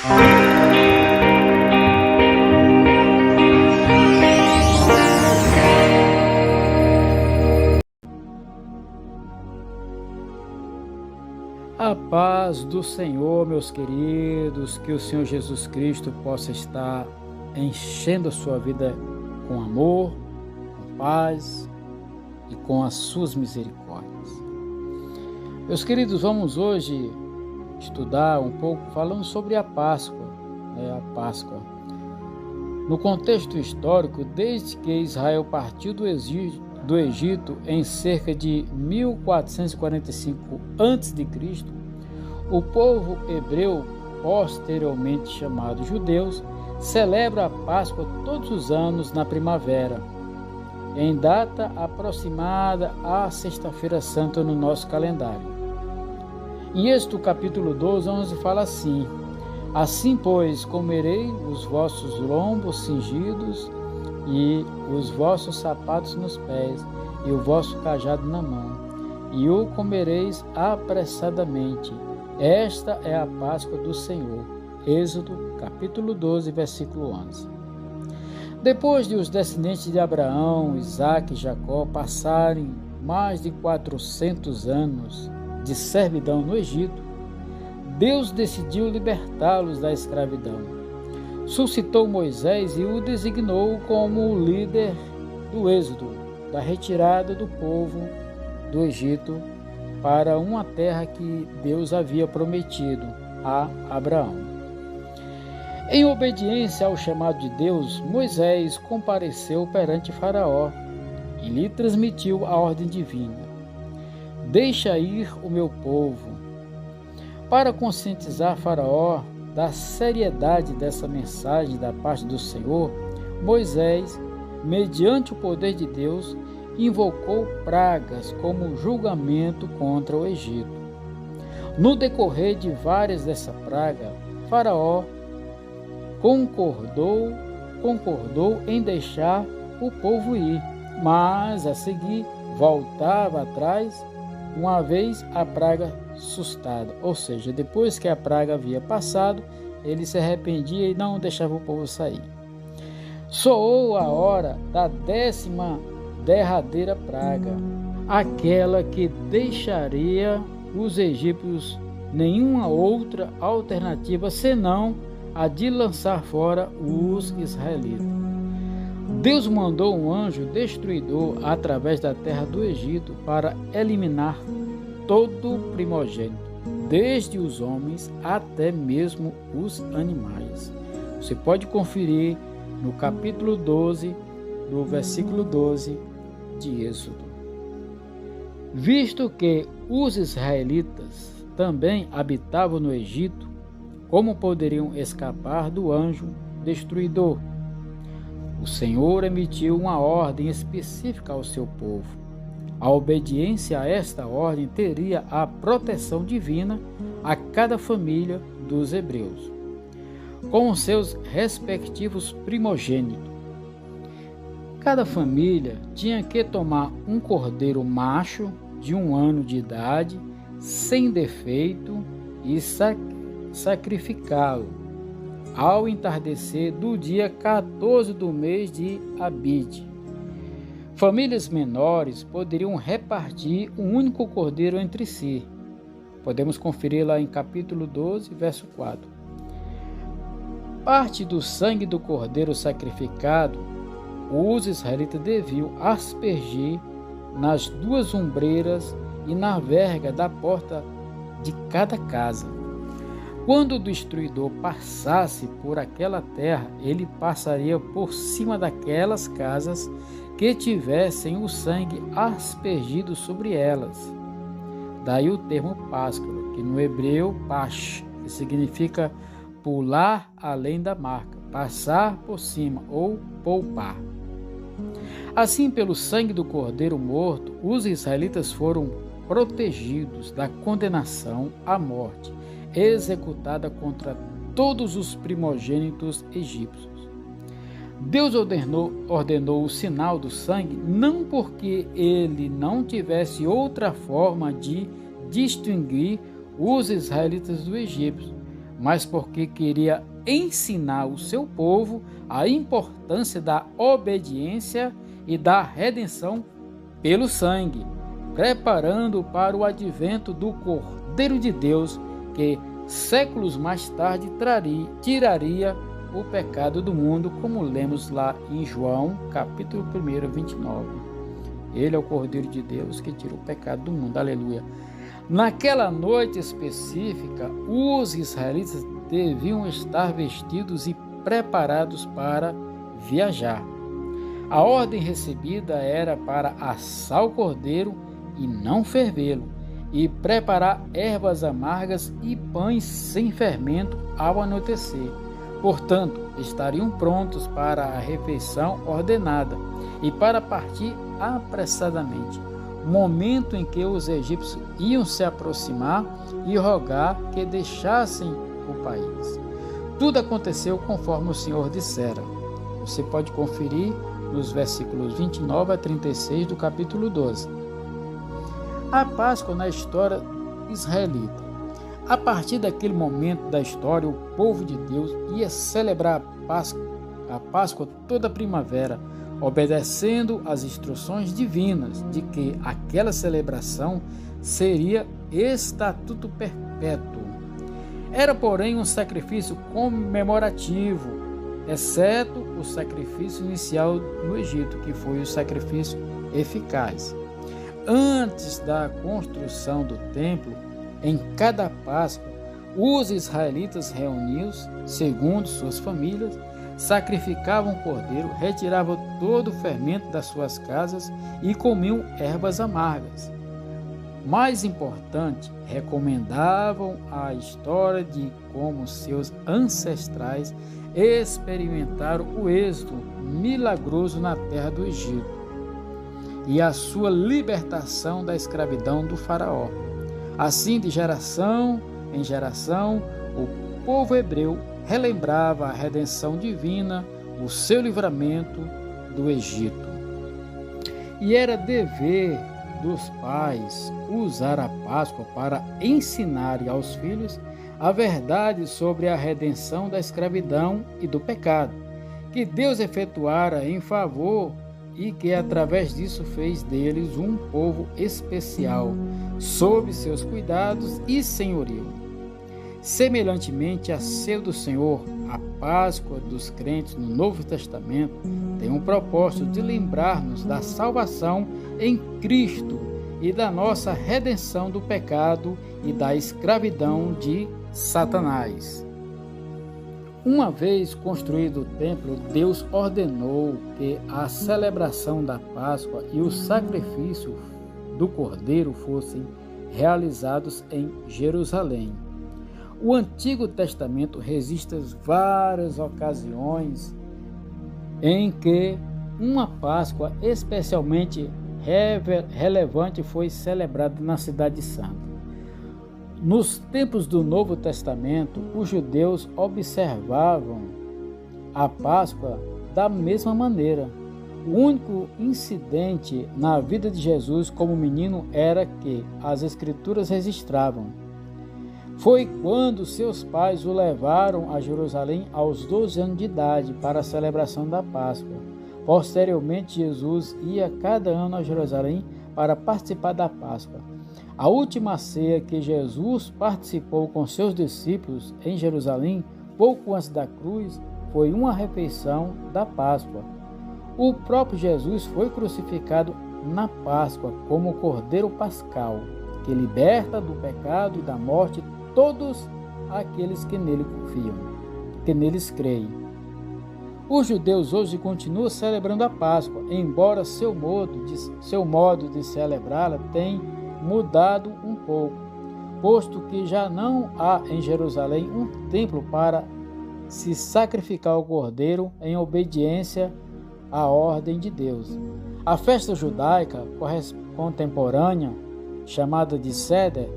A paz do Senhor, meus queridos, que o Senhor Jesus Cristo possa estar enchendo a sua vida com amor, com paz e com as suas misericórdias. Meus queridos, vamos hoje estudar um pouco falando sobre a Páscoa. A Páscoa. No contexto histórico, desde que Israel partiu do Egito em cerca de 1445 a.C., o povo hebreu, posteriormente chamado judeus, celebra a Páscoa todos os anos na primavera, em data aproximada à Sexta-feira Santa no nosso calendário. Em Êxodo capítulo 12, 11 fala assim: assim, pois, comerei os vossos lombos cingidos e os vossos sapatos nos pés, e o vosso cajado na mão, e o comereis apressadamente. Esta é a Páscoa do Senhor. Êxodo, capítulo 12, versículo 11. Depois de os descendentes de Abraão, Isaque e Jacó passarem mais de 400 anos de servidão no Egito, Deus decidiu libertá-los da escravidão. Suscitou Moisés e o designou como o líder do êxodo, da retirada do povo do Egito para uma terra que Deus havia prometido a Abraão. Em obediência ao chamado de Deus, Moisés compareceu perante Faraó e lhe transmitiu a ordem divina: deixa ir o meu povo. Para conscientizar Faraó da seriedade dessa mensagem da parte do Senhor, Moisés, mediante o poder de Deus, invocou pragas como julgamento contra o Egito. No decorrer de várias dessa praga, Faraó concordou em deixar o povo ir, mas a seguir voltava atrás uma vez a praga sustada, ou seja, depois que a praga havia passado, ele se arrependia e não deixava o povo sair. Soou a hora da 10ª derradeira praga, aquela que deixaria os egípcios nenhuma outra alternativa senão a de lançar fora os israelitas. Deus mandou um anjo destruidor através da terra do Egito para eliminar todo primogênito, desde os homens até mesmo os animais. Você pode conferir no capítulo 12, do versículo 12 de Êxodo. Visto que os israelitas também habitavam no Egito, como poderiam escapar do anjo destruidor? O Senhor emitiu uma ordem específica ao seu povo. A obediência a esta ordem teria a proteção divina a cada família dos hebreus, com os seus respectivos primogênitos. Cada família tinha que tomar um cordeiro macho de 1 ano de idade, sem defeito, e sacrificá-lo ao entardecer do dia 14 do mês de Abide. Famílias menores poderiam repartir um único cordeiro entre si. Podemos conferir lá em capítulo 12, verso 4. Parte do sangue do cordeiro sacrificado, os israelitas deviam aspergir nas 2 ombreiras e na verga da porta de cada casa. Quando o destruidor passasse por aquela terra, ele passaria por cima daquelas casas que tivessem o sangue aspergido sobre elas. Daí o termo Páscoa, que no hebreu Pash, que significa pular além da marca, passar por cima ou poupar. Assim, pelo sangue do cordeiro morto, os israelitas foram protegidos da condenação à morte, executada contra todos os primogênitos egípcios. Deus ordenou o sinal do sangue não porque ele não tivesse outra forma de distinguir os israelitas do Egito, mas porque queria ensinar o seu povo a importância da obediência e da redenção pelo sangue, preparando para o advento do Cordeiro de Deus, que séculos mais tarde tiraria o pecado do mundo, como lemos lá em João, capítulo 1, 29. Ele é o Cordeiro de Deus que tira o pecado do mundo. Aleluia. Naquela noite específica, os israelitas deviam estar vestidos e preparados para viajar. A ordem recebida era para assar o cordeiro e não fervê-lo, e preparar ervas amargas e pães sem fermento ao anoitecer. Portanto, estariam prontos para a refeição ordenada e para partir apressadamente, momento em que os egípcios iam se aproximar e rogar que deixassem o país. Tudo aconteceu conforme o Senhor dissera. Você pode conferir nos versículos 29 a 36 do capítulo 12. A Páscoa na história israelita. A partir daquele momento da história, o povo de Deus ia celebrar a Páscoa toda a primavera, obedecendo às instruções divinas de que aquela celebração seria estatuto perpétuo. Era, porém, um sacrifício comemorativo, exceto o sacrifício inicial no Egito, que foi o sacrifício eficaz. Antes da construção do templo, em cada Páscoa, os israelitas reunidos, segundo suas famílias, sacrificavam o cordeiro, retiravam todo o fermento das suas casas e comiam ervas amargas. Mais importante, recomendavam a história de como seus ancestrais experimentaram o êxito milagroso na terra do Egito e a sua libertação da escravidão do faraó. Assim, de geração em geração, o povo hebreu relembrava a redenção divina, o seu livramento do Egito. E era dever dos pais usar a Páscoa para ensinarem aos filhos a verdade sobre a redenção da escravidão e do pecado, que Deus efetuara em favor e que através disso fez deles um povo especial, sob seus cuidados e senhorio. Semelhantemente à ceia do Senhor, a Páscoa dos crentes no Novo Testamento tem um propósito de lembrar-nos da salvação em Cristo e da nossa redenção do pecado e da escravidão de Satanás. Uma vez construído o templo, Deus ordenou que a celebração da Páscoa e o sacrifício do Cordeiro fossem realizados em Jerusalém. O Antigo Testamento registra várias ocasiões em que uma Páscoa especialmente relevante foi celebrada na Cidade Santa. Nos tempos do Novo Testamento, os judeus observavam a Páscoa da mesma maneira. O único incidente na vida de Jesus como menino era que as Escrituras registravam. Foi quando seus pais o levaram a Jerusalém aos 12 anos de idade para a celebração da Páscoa. Posteriormente, Jesus ia cada ano a Jerusalém para participar da Páscoa. A última ceia que Jesus participou com seus discípulos em Jerusalém, pouco antes da cruz, foi uma refeição da Páscoa. O próprio Jesus foi crucificado na Páscoa como o Cordeiro Pascal, que liberta do pecado e da morte todos aqueles que nele confiam, que neles creem. Os judeus hoje continuam celebrando a Páscoa, embora seu modo de celebrá-la tenha mudado um pouco, posto que já não há em Jerusalém um templo para se sacrificar o cordeiro em obediência à ordem de Deus. A festa judaica contemporânea, chamada de Seder,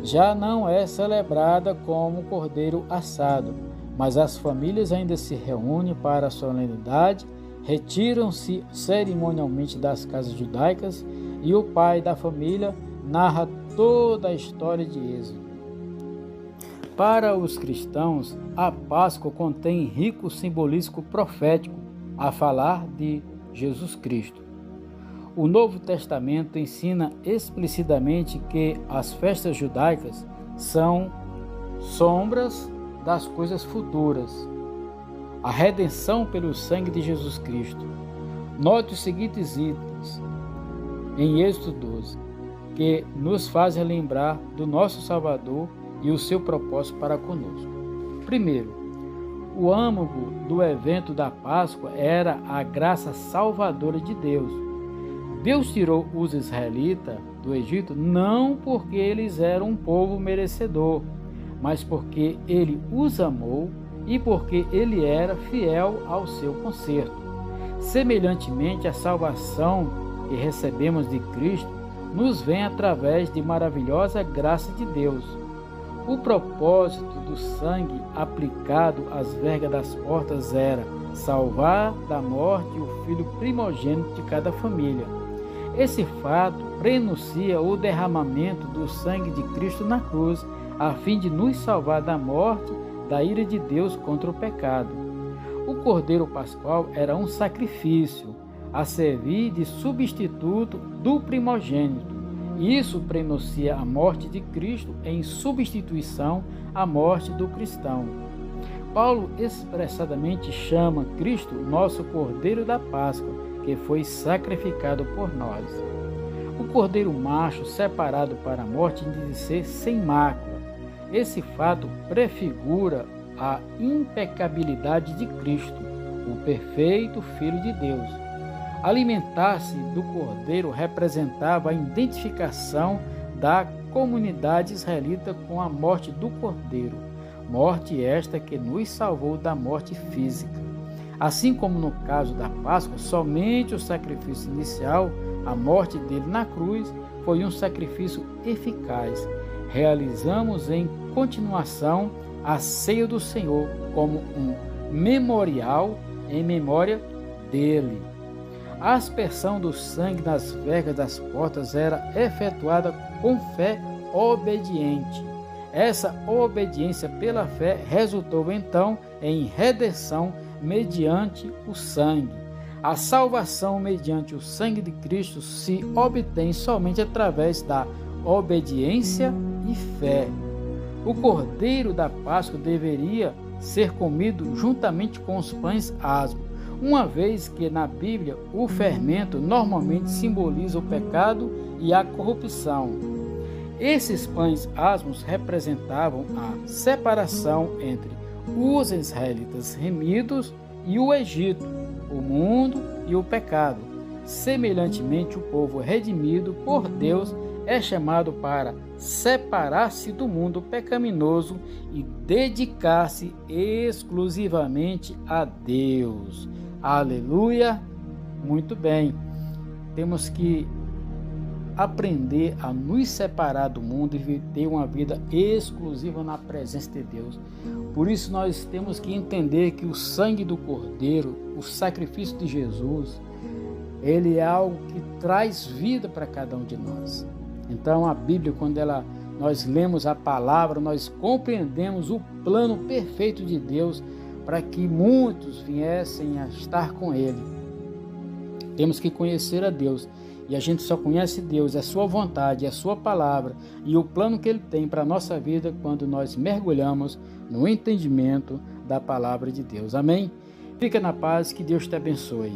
já não é celebrada como cordeiro assado, mas as famílias ainda se reúnem para a solenidade, retiram-se cerimonialmente das casas judaicas e o pai da família narra toda a história de Êxodo. Para os cristãos, a Páscoa contém rico simbolismo profético a falar de Jesus Cristo. O Novo Testamento ensina explicitamente que as festas judaicas são sombras das coisas futuras, a redenção pelo sangue de Jesus Cristo. Note os seguintes itens em Êxodo 12, que nos fazem lembrar do nosso Salvador e o seu propósito para conosco. Primeiro, o âmago do evento da Páscoa era a graça salvadora de Deus. Deus tirou os israelitas do Egito não porque eles eram um povo merecedor, mas porque ele os amou e porque ele era fiel ao seu conserto. Semelhantemente, a salvação que recebemos de Cristo nos vem através de maravilhosa graça de Deus. O propósito do sangue aplicado às vergas das portas era salvar da morte o filho primogênito de cada família. Esse fato prenuncia o derramamento do sangue de Cristo na cruz, a fim de nos salvar da morte, da ira de Deus contra o pecado. O Cordeiro Pascual era um sacrifício a servir de substituto do primogênito. Isso prenuncia a morte de Cristo em substituição à morte do cristão. Paulo expressadamente chama Cristo nosso Cordeiro da Páscoa, que foi sacrificado por nós. O cordeiro macho separado para a morte deve ser sem mácula. Esse fato prefigura a impecabilidade de Cristo, o perfeito Filho de Deus. Alimentar-se do cordeiro representava a identificação da comunidade israelita com a morte do cordeiro, morte esta que nos salvou da morte física. Assim como no caso da Páscoa, somente o sacrifício inicial, a morte dele na cruz, foi um sacrifício eficaz. Realizamos em continuação a ceia do Senhor como um memorial em memória dele. A aspersão do sangue nas vergas das portas era efetuada com fé obediente. Essa obediência pela fé resultou então em redenção mediante o sangue. A salvação mediante o sangue de Cristo se obtém somente através da obediência e fé. O cordeiro da Páscoa deveria ser comido juntamente com os pães asmos, uma vez que na Bíblia o fermento normalmente simboliza o pecado e a corrupção. Esses pães asmos representavam a separação entre os israelitas remidos e o Egito, o mundo e o pecado. Semelhantemente, o povo redimido por Deus é chamado para separar-se do mundo pecaminoso e dedicar-se exclusivamente a Deus. Aleluia! Muito bem, temos que aprender a nos separar do mundo e ter uma vida exclusiva na presença de Deus. Por isso nós temos que entender que o sangue do Cordeiro, o sacrifício de Jesus, ele é algo que traz vida para cada um de nós. Então a Bíblia, quando nós lemos a palavra, nós compreendemos o plano perfeito de Deus para que muitos viessem a estar com Ele. Temos que conhecer a Deus, e a gente só conhece Deus, a sua vontade, a sua palavra e o plano que Ele tem para a nossa vida quando nós mergulhamos no entendimento da palavra de Deus. Amém? Fica na paz, que Deus te abençoe.